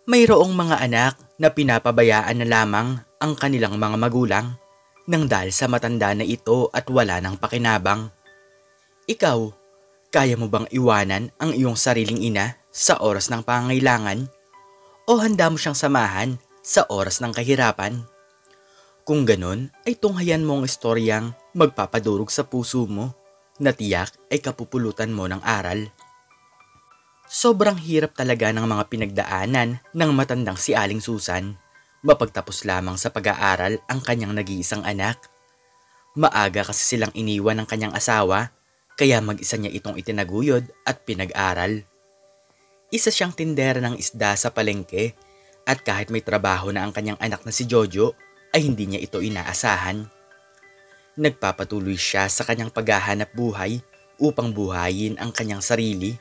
Mayroong mga anak na pinapabayaan na lamang ang kanilang mga magulang nang dahil sa matanda na ito at wala ng pakinabang. Ikaw, kaya mo bang iwanan ang iyong sariling ina sa oras ng pangangailangan o handa mo siyang samahan sa oras ng kahirapan? Kung ganon ay tunghayan mo ang istoryang magpapadurog sa puso mo na tiyak ay kapupulutan mo ng aral. Sobrang hirap talaga ng mga pinagdaanan ng matandang si Aling Susan. Mapagtapos lamang sa pag-aaral ang kanyang nag-iisang anak. Maaga kasi silang iniwan ng kanyang asawa, kaya mag-isa niya itong itinaguyod at pinag-aral. Isa siyang tindera ng isda sa palengke at kahit may trabaho na ang kanyang anak na si Jojo, ay hindi niya ito inaasahan. Nagpapatuloy siya sa kanyang paghahanap buhay upang buhayin ang kanyang sarili.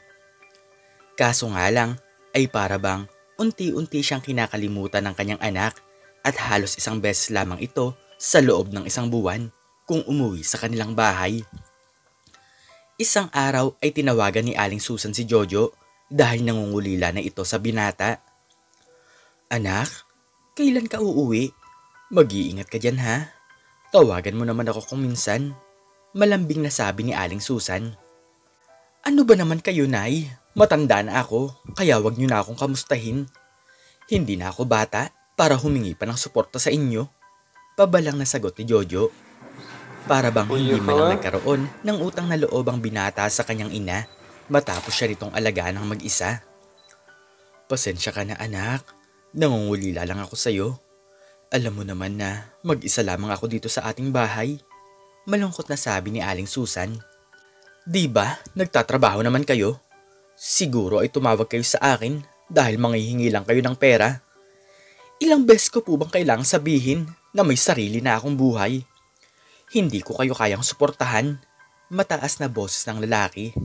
Kaso nga lang ay para bang unti-unti siyang kinakalimutan ng kanyang anak at halos isang beses lamang ito sa loob ng isang buwan kung umuwi sa kanilang bahay. Isang araw ay tinawagan ni Aling Susan si Jojo dahil nangungulila na ito sa binata. "Anak, kailan ka uuwi? Mag-iingat ka dyan ha. Tawagan mo naman ako kung minsan." Malambing na sabi ni Aling Susan. "Ano ba naman kayo, Nay? Matanda na ako, kaya wag niyo na akong kamustahin. Hindi na ako bata para humingi pa ng suporta sa inyo." Pabalang na sagot ni Jojo. Para bang hindi man lang nagkaroon ng utang na loob ang binata sa kanyang ina matapos siya nitong alagaan ng mag-isa. "Pasensya ka na anak, nangungulila lang ako sa'yo. Alam mo naman na mag-isa lamang ako dito sa ating bahay." Malungkot na sabi ni Aling Susan. "Di ba nagtatrabaho naman kayo? Siguro ay tumawag kayo sa akin dahil manghihingi lang kayo ng pera. Ilang beses ko po bang kailangang sabihin na may sarili na akong buhay? Hindi ko kayo kayang suportahan." Mataas na boses ng lalaki.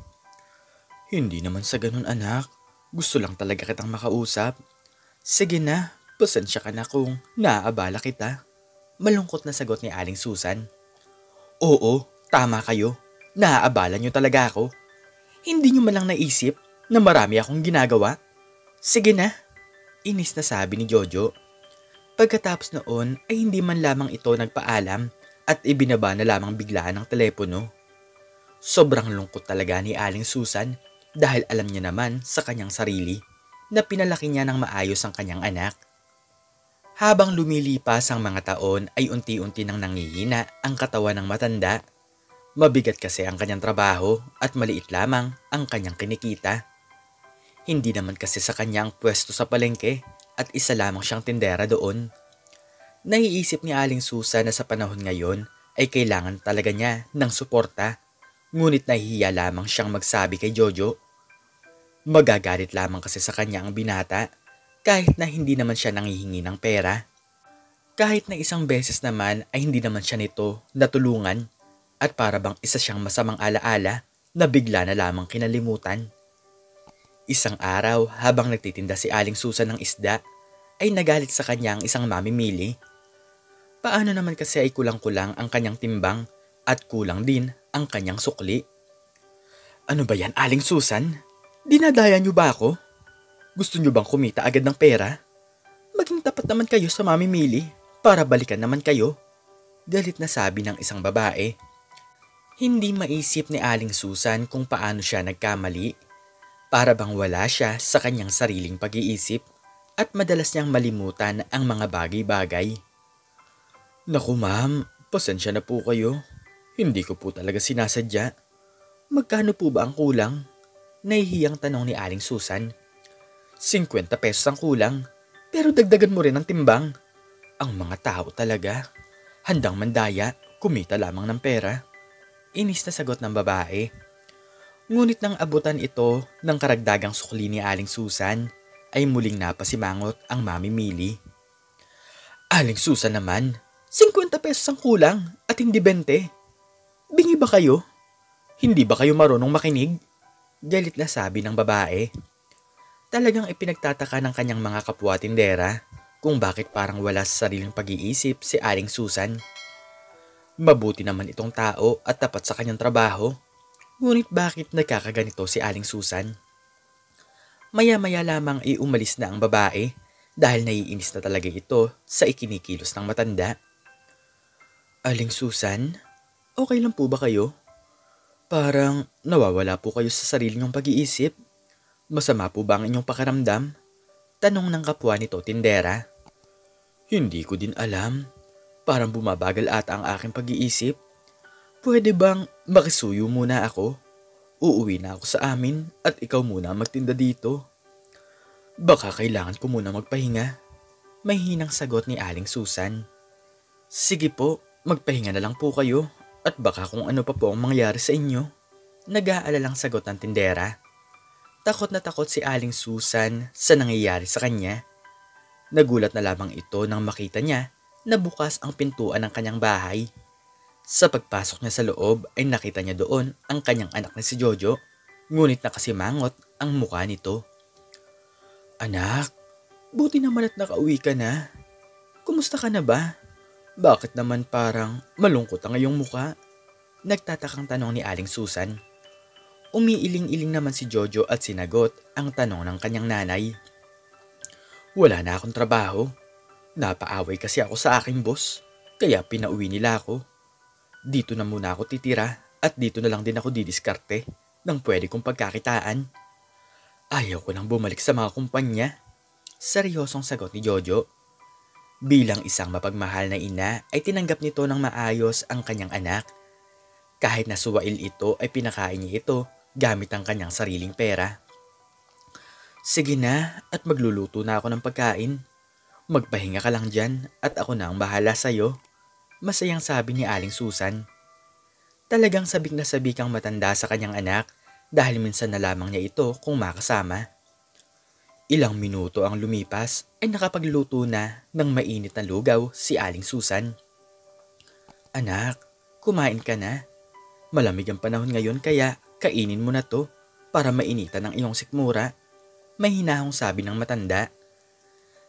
"Hindi naman sa ganun anak, gusto lang talaga kitang makausap. Sige na, pasensya ka na kung naaabala kita." Malungkot na sagot ni Aling Susan. "Oo, tama kayo. Naaabala niyo talaga ako. Hindi niyo man lang naisip na marami akong ginagawa. Sige na." Inis na sabi ni Jojo. Pagkatapos noon ay hindi man lamang ito nagpaalam at ibinaba na lamang biglaan ang telepono. Sobrang lungkot talaga ni Aling Susan dahil alam niya naman sa kanyang sarili na pinalaki niya ng maayos ang kanyang anak. Habang lumilipas ang mga taon ay unti-unti nang nangihina ang katawan ng matanda. Mabigat kasi ang kanyang trabaho at maliit lamang ang kanyang kinikita. Hindi naman kasi sa kanyang pwesto sa palengke at isa lamang siyang tindera doon. Naiisip ni Aling Susan na sa panahon ngayon ay kailangan talaga niya ng suporta, ngunit nahihiya lamang siyang magsabi kay Jojo. Magagalit lamang kasi sa kanya ang binata kahit na hindi naman siya nanghihingi ng pera. Kahit na isang beses naman ay hindi naman siya nito natulungan. At para bang isa siyang masamang alaala na bigla na lamang kinalimutan. Isang araw habang nagtitinda si Aling Susan ng isda ay nagalit sa kanya ang isang mamimili. Paano naman kasi ay kulang-kulang ang kanyang timbang at kulang din ang kanyang sukli? "Ano ba yan, Aling Susan? Dinadaya niyo ba ako? Gusto niyo bang kumita agad ng pera? Maging tapat naman kayo sa mamimili para balikan naman kayo." Galit na sabi ng isang babae. Hindi maisip ni Aling Susan kung paano siya nagkamali. Para bang wala siya sa kanyang sariling pag-iisip at madalas niyang malimutan ang mga bagay-bagay. "Naku ma'am, pasensya na po kayo. Hindi ko po talaga sinasadya. Magkano po ba ang kulang?" Nahihiyang tanong ni Aling Susan. 50 pesos ang kulang, pero dagdagan mo rin ang timbang. Ang mga tao talaga, handang mandaya, kumita lamang ng pera. Inis na sagot ng babae. Ngunit nang abutan ito ng karagdagang sukli ni Aling Susan, ay muling napasimangot ang mamimili. "Aling Susan naman, 50 pesos ang kulang at hindi 20. Bingi ba kayo? Hindi ba kayo marunong makinig?" Galit na sabi ng babae. Talagang ipinagtataka ng kanyang mga kapwa-tindera kung bakit parang wala sa sariling pag-iisip si Aling Susan. Mabuti naman itong tao at tapat sa kanyang trabaho. Ngunit bakit nagkakaganito si Aling Susan? Maya-maya lamang ay umalis na ang babae dahil naiinis na talaga ito sa ikinikilos ng matanda. Aling Susan, okay lang po ba kayo? Parang nawawala po kayo sa sarili niyong pag-iisip. Masama po ba ang inyong pakiramdam? Tanong ng kapwa nito tindera. Hindi ko din alam. Parang bumabagal ata ang aking pag-iisip. Pwede bang makisuyo muna ako? Uuwi na ako sa amin at ikaw muna magtinda dito. Baka kailangan ko muna magpahinga. May hinang sagot ni Aling Susan. Sige po, magpahinga na lang po kayo at baka kung ano pa po ang mangyari sa inyo. Nag-aalalang sagot ng tindera. Takot na takot si Aling Susan sa nangyayari sa kanya. Nagulat na lamang ito nang makita niya na bukas ang pintuan ng kanyang bahay. Sa pagpasok niya sa loob ay nakita niya doon ang kanyang anak na si Jojo, ngunit nakasimangot ang mukha nito. Anak, buti naman at nakauwi ka na. Kumusta ka na ba? Bakit naman parang malungkot ang iyong mukha? Nagtatakang tanong ni Aling Susan. Umiiling-iling naman si Jojo at sinagot ang tanong ng kanyang nanay. Wala na akong trabaho. Napaaway kasi ako sa aking boss, kaya pinauwi nila ako. Dito na muna ako titira at dito na lang din ako didiskarte ng pwede kong pagkakitaan. Ayaw ko nang bumalik sa mga kumpanya. Seryosong sagot ni Jojo. Bilang isang mapagmahal na ina ay tinanggap nito ng maayos ang kanyang anak. Kahit na suwail ito ay pinakain niya ito gamit ang kanyang sariling pera. Sige na at magluluto na ako ng pagkain. Magpahinga ka lang dyan at ako na ang bahala sa'yo. Masayang sabi ni Aling Susan. Talagang sabik na sabik ang matanda sa kanyang anak dahil minsan na lamang niya ito kung makasama. Ilang minuto ang lumipas ay nakapagluto na ng mainit na lugaw si Aling Susan. Anak, kumain ka na. Malamig ang panahon ngayon kaya kainin mo na to para mainitan ang iyong sikmura. May hinahong sabi ng matanda.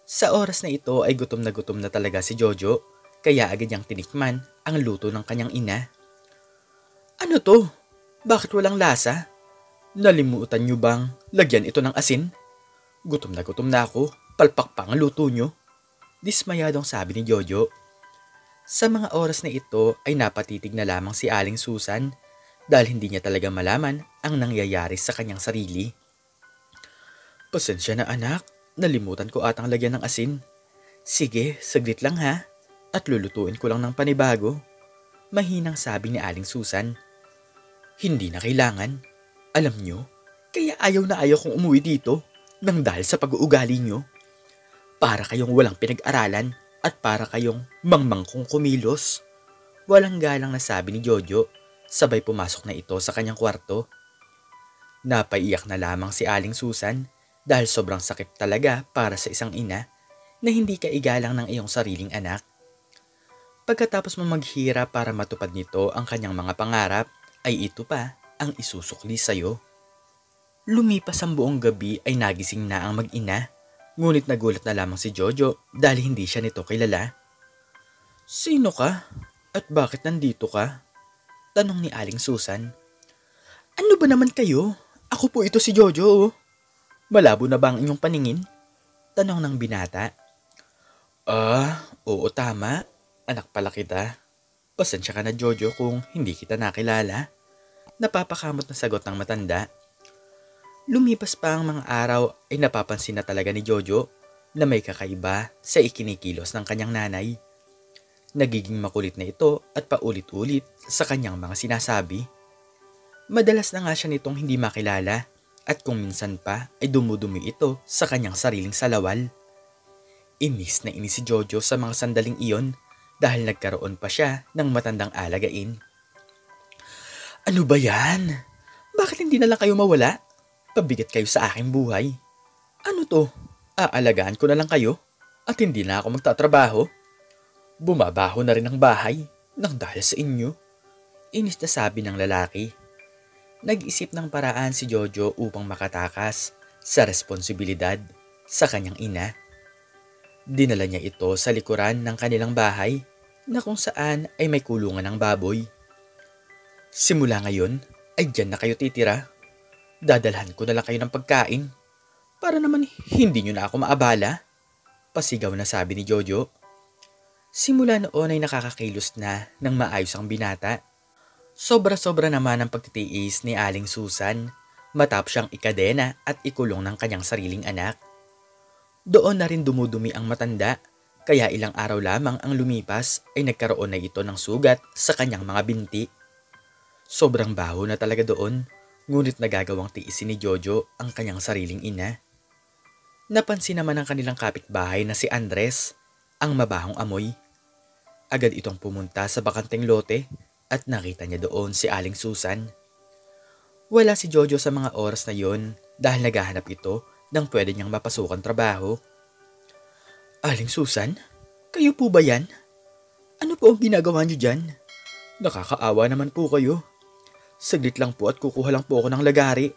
Sa oras na ito ay gutom na talaga si Jojo kaya agad niyang tinikman ang luto ng kanyang ina. Ano to? Bakit walang lasa? Nalimutan niyo bang lagyan ito ng asin? Gutom na ako, palpak pa ang luto niyo. Dismayadong sabi ni Jojo. Sa mga oras na ito ay napatitig na lamang si Aling Susan dahil hindi niya talaga malaman ang nangyayari sa kanyang sarili. Pasensya na anak, nalimutan ko atang lagyan ng asin. Sige, saglit lang ha, at lulutuin ko lang ng panibago. Mahinang sabi ni Aling Susan. Hindi na kailangan. Alam nyo, kaya ayaw na ayaw kong umuwi dito nang dahil sa pag-uugali nyo. Para kayong walang pinag-aralan at para kayong mangmangkong kumilos. Walang galang na sabi ni Jojo, sabay pumasok na ito sa kanyang kwarto. Napaiyak na lamang si Aling Susan dahil sobrang sakit talaga para sa isang ina na hindi kaigalang ng iyong sariling anak. Pagkatapos mo maghirap para matupad nito ang kanyang mga pangarap, ay ito pa ang isusukli sa'yo. Lumipas ang buong gabi ay nagising na ang mag-ina, ngunit nagulat na lamang si Jojo dahil hindi siya nito kilala. Sino ka? At bakit nandito ka? Tanong ni Aling Susan. Ano ba naman kayo? Ako po ito si Jojo. Malabo na ba ang inyong paningin? Tanong ng binata. Oo tama. Anak pala kita. Pasensya ka na Jojo kung hindi kita nakilala. Napapakamot na sagot ng matanda. Lumipas pa ang mga araw ay napapansin na talaga ni Jojo na may kakaiba sa ikinikilos ng kanyang nanay. Nagiging makulit na ito at paulit-ulit sa kanyang mga sinasabi. Madalas na nga siya nitong hindi makilala at kung minsan pa ay dumudumi ito sa kanyang sariling salawal. Inis na inis si Jojo sa mga sandaling iyon dahil nagkaroon pa siya ng matandang alagain. Ano ba yan? Bakit hindi na lang kayo mawala? Pabigat kayo sa aking buhay. Ano to? Aalagaan ko na lang kayo at hindi na ako magtatrabaho? Bumabaho na rin ang bahay nang dahil sa inyo. Inis na sabi ng lalaki. Nag-isip ng paraan si Jojo upang makatakas sa responsibilidad sa kanyang ina. Dinala niya ito sa likuran ng kanilang bahay na kung saan ay may kulungan ng baboy. Simula ngayon ay dyan na kayo titira. Dadalhan ko na lang kayo ng pagkain para naman hindi nyo na ako maabala. Pasigaw na sabi ni Jojo. Simula noon ay nakakakilos na ng maayos ang binata. Sobra-sobra naman ang pagtitiis ni Aling Susan matapos siyang ikadena at ikulong ng kanyang sariling anak. Doon na rin dumudumi ang matanda, kaya ilang araw lamang ang lumipas ay nagkaroon na ito ng sugat sa kanyang mga binti. Sobrang baho na talaga doon, ngunit nagagawang tiisin ni Jojo ang kanyang sariling ina. Napansin naman ng kanilang kapitbahay na si Andres, ang mabahong amoy. Agad itong pumunta sa bakanteng lote at nakita niya doon si Aling Susan. Wala si Jojo sa mga oras na yon dahil naghahanap ito ng pwede niyang mapasukan trabaho. Aling Susan, kayo po ba yan? Ano po ang ginagawa niyo dyan? Nakakaawa naman po kayo. Saglit lang po at kukuha lang po ako ng lagari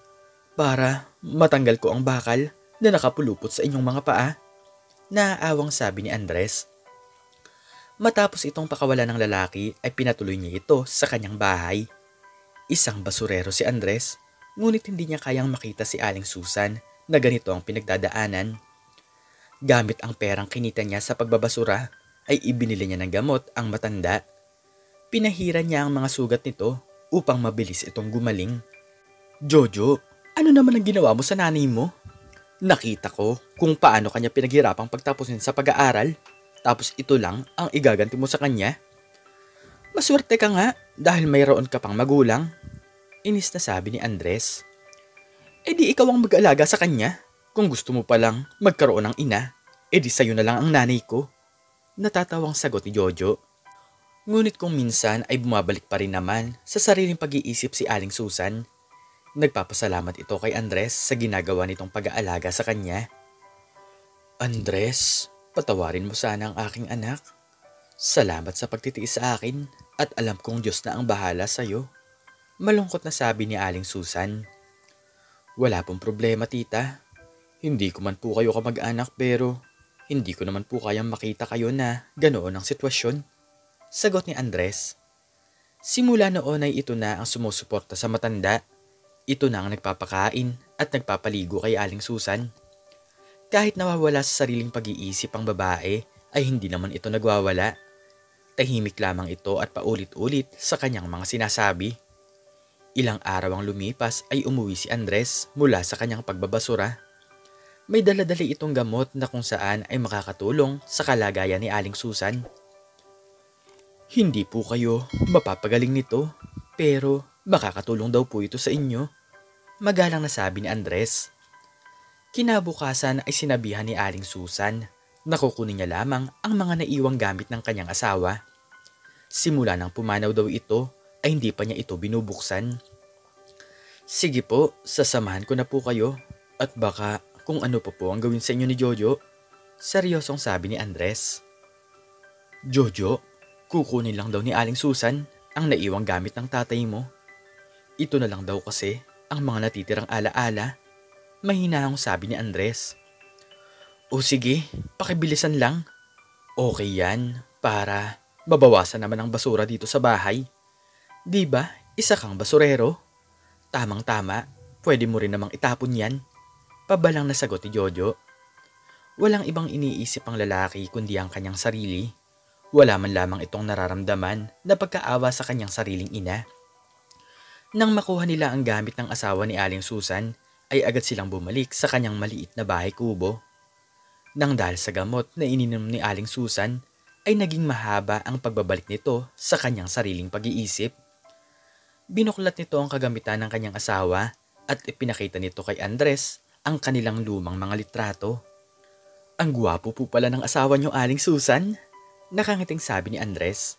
para matanggal ko ang bakal na nakapulupot sa inyong mga paa. Naaawang sabi ni Andres. Matapos itong pakawalan ng lalaki ay pinatuloy niya ito sa kanyang bahay. Isang basurero si Andres, ngunit hindi niya kayang makita si Aling Susan na ganito ang pinagdadaanan. Gamit ang perang kinita niya sa pagbabasura ay ibinili niya ng gamot ang matanda. Pinahiran niya ang mga sugat nito upang mabilis itong gumaling. Jojo, ano naman ang ginawa mo sa nanay mo? Nakita ko kung paano kanya pinaghirapang pagtapusin sa pag-aaral. Tapos ito lang ang igaganti mo sa kanya? Maswerte ka nga dahil mayroon ka pang magulang. Inis na sabi ni Andres. E di ikaw ang mag-alaga sa kanya. Kung gusto mo palang magkaroon ng ina, e di sayo na lang ang nanay ko. Natatawang sagot ni Jojo. Ngunit kung minsan ay bumabalik pa rin naman sa sariling pag-iisip si Aling Susan. Nagpapasalamat ito kay Andres sa ginagawa nitong pag-aalaga sa kanya. Andres, patawarin mo sana ang aking anak. Salamat sa pagtitiis sa akin at alam kong Diyos na ang bahala sa iyo. Malungkot na sabi ni Aling Susan. Wala pong problema, tita. Hindi ko man po kayo kamag-anak pero hindi ko naman po kayang makita kayo na ganoon ang sitwasyon. Sagot ni Andres. Simula noon ay ito na ang sumusuporta sa matanda. Ito na ang nagpapakain at nagpapaligo kay Aling Susan. Kahit nawawala sa sariling pag-iisip ang babae, ay hindi naman ito nagwawala. Tahimik lamang ito at paulit-ulit sa kanyang mga sinasabi. Ilang araw ang lumipas ay umuwi si Andres mula sa kanyang pagbabasura. May daladali itong gamot na kung saan ay makakatulong sa kalagayan ni Aling Susan. Hindi po kayo mapapagaling nito, pero makakatulong daw po ito sa inyo. Magalang na sabi ni Andres. Kinabukasan ay sinabihan ni Aling Susan na kukunin niya lamang ang mga naiwang gamit ng kanyang asawa. Simula nang pumanaw daw ito ay hindi pa niya ito binubuksan. Sige po, sasamahan ko na po kayo at baka kung ano pa po ang gawin sa inyo ni Jojo. Seryosong sabi ni Andres. Jojo, kukunin lang daw ni Aling Susan ang naiwang gamit ng tatay mo. Ito na lang daw kasi ang mga natitirang alaala. Mahinahong sabi ni Andres. O sige, pakibilisan lang. Okay yan, para mabawasan naman ang basura dito sa bahay. Di ba, isa kang basurero? Tamang-tama, pwede mo rin namang itapon yan. Pabalang na sagot ni Jojo. Walang ibang iniisip ang lalaki kundi ang kanyang sarili. Wala man lamang itong nararamdaman na pagkaawa sa kanyang sariling ina. Nang makuha nila ang gamit ng asawa ni Aling Susan, ay agad silang bumalik sa kanyang maliit na bahay kubo. Nang dahil sa gamot na ininom ni Aling Susan, ay naging mahaba ang pagbabalik nito sa kanyang sariling pag-iisip. Binuklat nito ang kagamitan ng kanyang asawa at ipinakita nito kay Andres ang kanilang lumang mga litrato. Ang gwapo po pala ng asawa niyo, Aling Susan, nakangiting sabi ni Andres.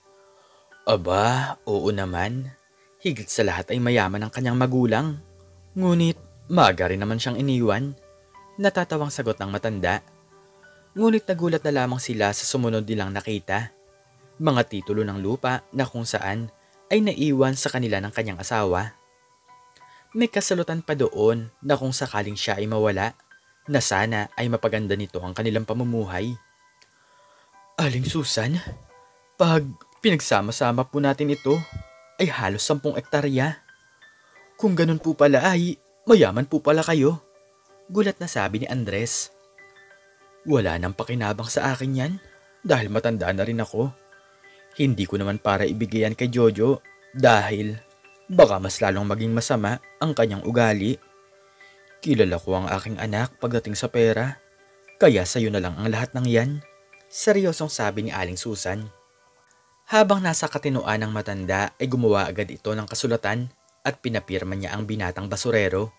Aba, oo naman. Higit sa lahat ay mayaman ang kanyang magulang. Ngunit, maaga rin naman siyang iniwan. Natatawang sagot ng matanda. Ngunit nagulat na lamang sila sa sumunod nilang nakita. Mga titulo ng lupa na kung saan ay naiwan sa kanila ng kanyang asawa. May kasalutan pa doon na kung sakaling siya ay mawala, na sana ay mapaganda nito ang kanilang pamumuhay. Aling Susan, pag pinagsama-sama po natin ito, ay halos 10 ektarya. Kung ganun po pala ay mayaman po pala kayo. Gulat na sabi ni Andres. Wala nang pakinabang sa akin yan dahil matanda na rin ako. Hindi ko naman para ibigay yan kay Jojo dahil baka mas lalong maging masama ang kanyang ugali. Kilala ko ang aking anak pagdating sa pera, kaya sa'yo na lang ang lahat ng yan. Seryosong sabi ni Aling Susan. Habang nasa katinoan ng matanda ay gumawa agad ito ng kasulatan at pinapirma niya ang binatang basurero.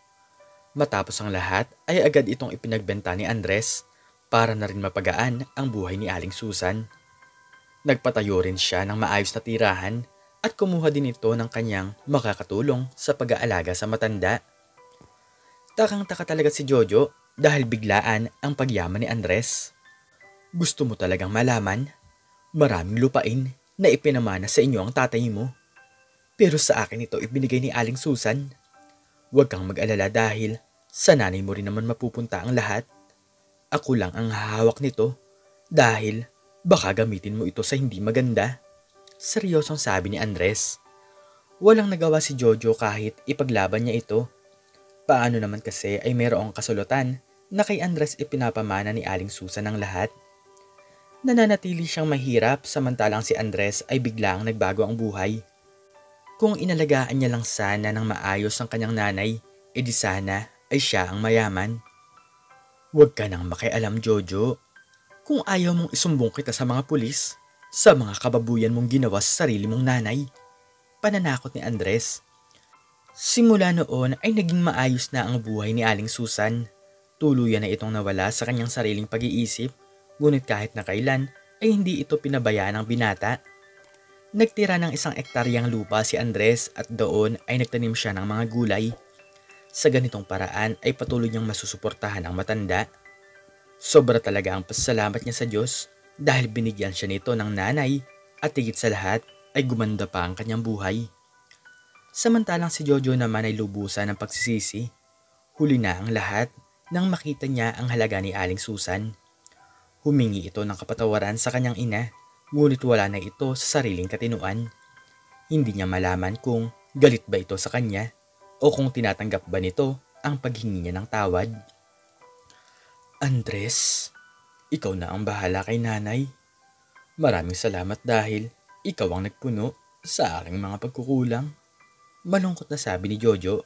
Matapos ang lahat ay agad itong ipinagbenta ni Andres para na rin mapagaan ang buhay ni Aling Susan. Nagpatayo rin siya ng maayos na tirahan at kumuha din ito ng kanyang makakatulong sa pag-aalaga sa matanda. Takang-taka talaga si Jojo dahil biglaan ang pagyaman ni Andres. Gusto mo talagang malaman? Maraming lupain na ipinamana sa inyo ang tatay mo. Pero sa akin ito ibinigay ni Aling Susan. Huwag kang mag-alala dahil sa nanay mo rin naman mapupunta ang lahat. Ako lang ang hahawak nito dahil baka gamitin mo ito sa hindi maganda. Seryosong sabi ni Andres. Walang nagawa si Jojo kahit ipaglaban niya ito. Paano naman kasi ay mayroong kasulatan na kay Andres ipinapamana ni Aling Susan ang lahat? Nananatili siyang mahirap samantalang si Andres ay biglang nagbago ang buhay. Kung inalagaan niya lang sana ng maayos ang kanyang nanay, edi sana ay siya ang mayaman. Huwag ka nang makialam, Jojo. Kung ayaw mong isumbong kita sa mga pulis, sa mga kababuyan mong ginawa sa sarili mong nanay. Pananakot ni Andres. Simula noon ay naging maayos na ang buhay ni Aling Susan. Tuluyan na itong nawala sa kanyang sariling pag-iisip, ngunit kahit na kailan ay hindi ito pinabayaan ng binata. Nagtira ng 1 ektaryang lupa si Andres at doon ay nagtanim siya ng mga gulay. Sa ganitong paraan ay patuloy niyang masusuportahan ang matanda. Sobra talaga ang pasasalamat niya sa Diyos dahil binigyan siya nito ng nanay at higit sa lahat ay gumanda pa ang kanyang buhay. Samantalang si Jojo naman ay lubusan ng pagsisisi. Huli na ang lahat nang makita niya ang halaga ni Aling Susan. Humingi ito ng kapatawaran sa kanyang ina, ngunit wala na ito sa sariling katinuan. Hindi niya malaman kung galit ba ito sa kanya o kung tinatanggap ba nito ang paghingi niya ng tawad. Andres, ikaw na ang bahala kay nanay. Maraming salamat dahil ikaw ang nagpuno sa aking mga pagkukulang. Malungkot na sabi ni Jojo.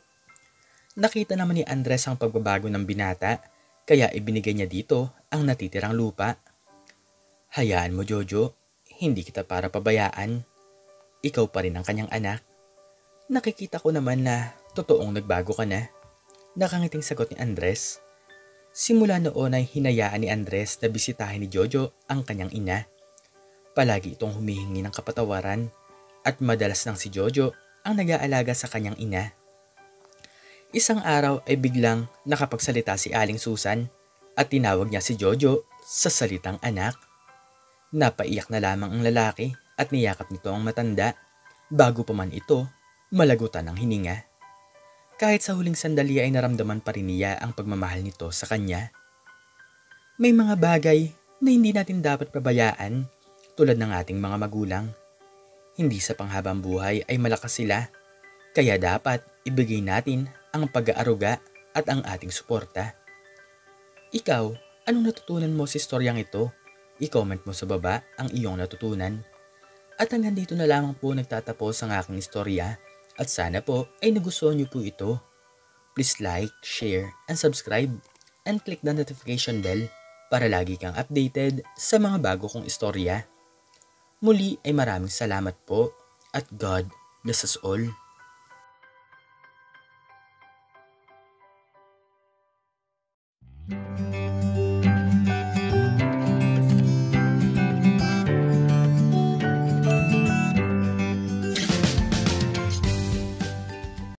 Nakita naman ni Andres ang pagbabago ng binata, kaya ibinigay niya dito ang natitirang lupa. Hayaan mo, Jojo, hindi kita para pabayaan. Ikaw pa rin ang kanyang anak. Nakikita ko naman na totoong nagbago ka na. Nakangiting sagot ni Andres. Simula noon ay hinayaan ni Andres na bisitahin ni Jojo ang kanyang ina. Palagi itong humihingi ng kapatawaran at madalas nang si Jojo ang nag-aalaga sa kanyang ina. Isang araw ay biglang nakapagsalita si Aling Susan at tinawag niya si Jojo sa salitang anak. Napaiyak na lamang ang lalaki at niyakap nito ang matanda bago pa man ito malagutan ng hininga. Kahit sa huling sandali ay naramdaman pa rin niya ang pagmamahal nito sa kanya. May mga bagay na hindi natin dapat pabayaan tulad ng ating mga magulang. Hindi sa panghabang buhay ay malakas sila, kaya dapat ibigay natin ang pag-aaruga at ang ating suporta. Ikaw, anong natutunan mo sa istoryang ito? I-comment mo sa baba ang iyong natutunan. At hanggang dito na lamang po nagtatapos ang aking istorya at sana po ay nagustuhan niyo po ito. Please like, share, and subscribe and click the notification bell para lagi kang updated sa mga bago kong istorya. Muli ay maraming salamat po at God bless us all.